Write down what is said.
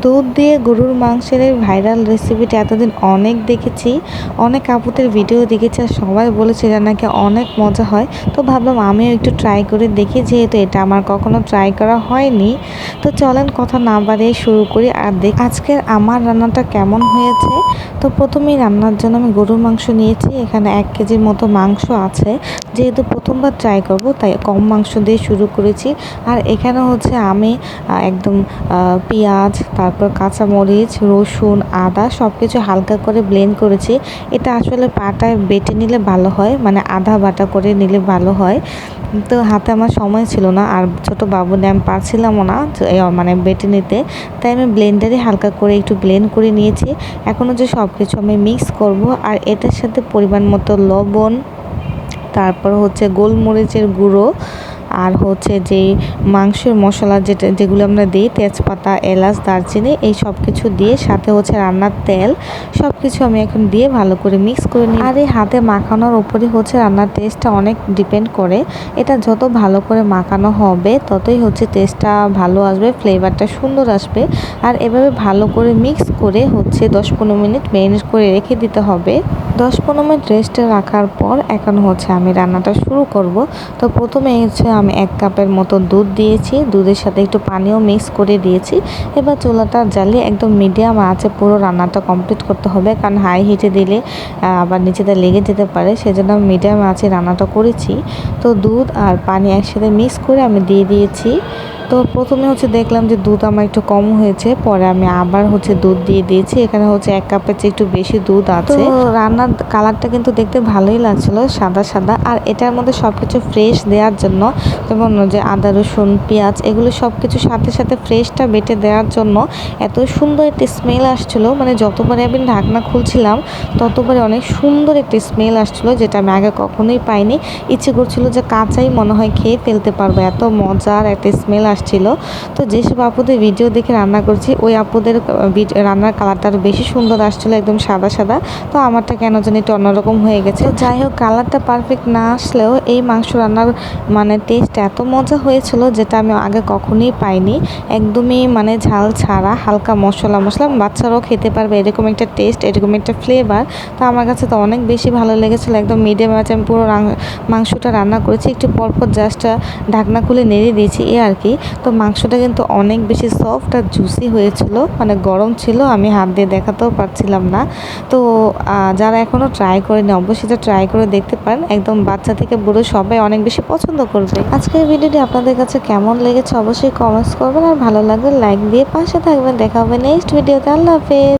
দুধ দিয়ে গরুর মাংসের এই ভাইরাল রেসিপিটা এতদিন অনেক দেখেছি, অনেক আপুদের ভিডিও দেখেছি আর সবাই বলেছে এটা নাকি অনেক মজা হয়। তো ভাবলাম আমিও একটু ট্রাই করে দেখি, যেহেতু এটা আমার কখনো ট্রাই করা হয়নি। তো চলেন কথা না বাড়িয়ে শুরু করি আর আজকের আমার রান্নাটা কেমন হয়েছে। তো প্রথমেই রান্নার জন্য আমি গরুর মাংস নিয়েছি, এখানে 1 কেজির মতো মাংস আছে। যেহেতু প্রথমবার ট্রাই করব তাই কম মাংস দিয়ে শুরু করেছি। আর এখানে হচ্ছে আমি একদম পেঁয়াজ, তারপর কাঁচামরিচ, রসুন, আদা সব কিছু হালকা করে ব্লেন্ড করেছি। এটা আসলে পাটায় বেটে নিলে ভালো হয়, মানে আধা বাটা করে নিলে ভালো হয়। তো হাতে আমার সময় ছিল না, আর ছোট বাবু নিয়ে আমি পারছিলামও না মানে বেটে নিতে। তাই আমি ব্লেন্ডারে হালকা করে একটু ব্লেন্ড করে নিয়েছি। এখন হচ্ছে সব কিছু আমি মিক্স করব, আর এটার সাথে পরিমাণ মতো লবণ, তারপর হচ্ছে গোলমরিচের গুঁড়ো, আর হচ্ছে যে মাংসের মশলা যেগুলো আমরা দিই, তেজপাতা, এলাচ, দারচিনি, এই সব কিছু দিয়ে, সাথে হচ্ছে রান্নার তেল, সব কিছু আমি এখন দিয়ে ভালো করে মিক্স করে নিই। আর এই হাতে মাখানোর উপরে হচ্ছে রান্নার টেস্টটা অনেক ডিপেন্ড করে। এটা যত ভালো করে মাখানো হবে ততই হচ্ছে টেস্টটা ভালো আসবে, ফ্লেভারটা সুন্দর আসবে। আর এভাবে ভালো করে মিক্স করে হচ্ছে 10-15 মিনিট ম্যারিনেট করে রেখে দিতে হবে। 10-15 মিনিট রেস্টে রাখার পর এখন হচ্ছে আমি রান্নাটা শুরু করব। তো প্রথমে হচ্ছে আমি 1 কাপের মতো দুধ দিয়েছি, দুধের সাথে একটু পানিও মিক্স করে দিয়েছি। এবার চুলাটা জ্বালিয়ে একদম মিডিয়াম আঁচে পুরো রান্নাটা কমপ্লিট করতে হবে, কারণ হাই হিটে দিলে আবার নিচেতে লেগে যেতে পারে, সেজন্য আমি মিডিয়াম আঁচে রান্নাটা করেছি। তো দুধ আর পানি একসাথে মিক্স করে আমি দিয়ে দিয়েছি। তো প্রথমে হচ্ছে দেখলাম যে দুধ আমার একটু কম হয়েছে, পরে আমি আবার হচ্ছে দুধ দিয়ে দিয়েছি। এখানে হচ্ছে 1 কাপের চেয়ে একটু বেশি দুধ আছে। তো রান্নার কালারটা কিন্তু দেখতে ভালোই লাগছিলো, সাদা সাদা। আর এটার মধ্যে সব কিছু ফ্রেশ দেওয়ার জন্য, যেমন যে আদা, রসুন, পেঁয়াজ, এগুলো সব কিছু সাথে সাথে ফ্রেশটা বেটে দেওয়ার জন্য এত সুন্দর একটা স্মেল আসছিলো, মানে যতবারে আমি ঢাকনা খুলছিলাম ততবারে অনেক সুন্দর একটা স্মেল আসছিলো, যেটা আমি আগে কখনোই পাইনি। ইচ্ছে করছিল যে কাঁচাই মনে হয় খেয়ে ফেলতে পারবো, এত মজার একটা স্মেল আসছিল। তো যেসব আপুদের ভিডিও দেখে রান্না করছি, ওই আপুদের রান্নার কালারটা আরও বেশি সুন্দর আসছিলো, একদম সাদা সাদা। তো আমারটা কেন জানি একটু অন্যরকম হয়ে গেছে। যাই হোক, কালারটা পারফেক্ট না আসলেও এই মাংস রান্নার মানে টেস্ট এত মজা হয়েছিল, যেটা আমি আগে কখনোই পাইনি। একদমই মানে ঝাল ছাড়া, হালকা মশলা বাচ্চারাও খেতে পারবে, এরকম একটা টেস্ট, এরকম একটা ফ্লেভার। তো আমার কাছে তো অনেক বেশি ভালো লেগেছিলো। একদম মিডিয়াম আঁচে আমি পুরো মাংসটা রান্না করেছি, একটু পরপর জাস্ট ঢাকনা খুলে নেড়ে দিয়েছি, আর কি। তো মাংসটা কিন্তু অনেক বেশি সফট আর জুসি হয়েছিল, মানে গরম ছিল, আমি হাত দিয়ে দেখাতেও পারছিলাম না। তো যারা এখনও ট্রাই করেনি অবশ্যই এটা ট্রাই করে দেখতে পারেন, একদম বাচ্চা থেকে বুড়ো সবাই অনেক বেশি পছন্দ করবে। আজকের ভিডিওটি আপনাদের কাছে কেমন লেগেছে অবশ্যই কমেন্টস করবেন, আর ভালো লাগলে লাইক দিয়ে পাশে থাকবেন। দেখা হবে নেক্সট ভিডিওতে। আল্লাহ হাফেজ।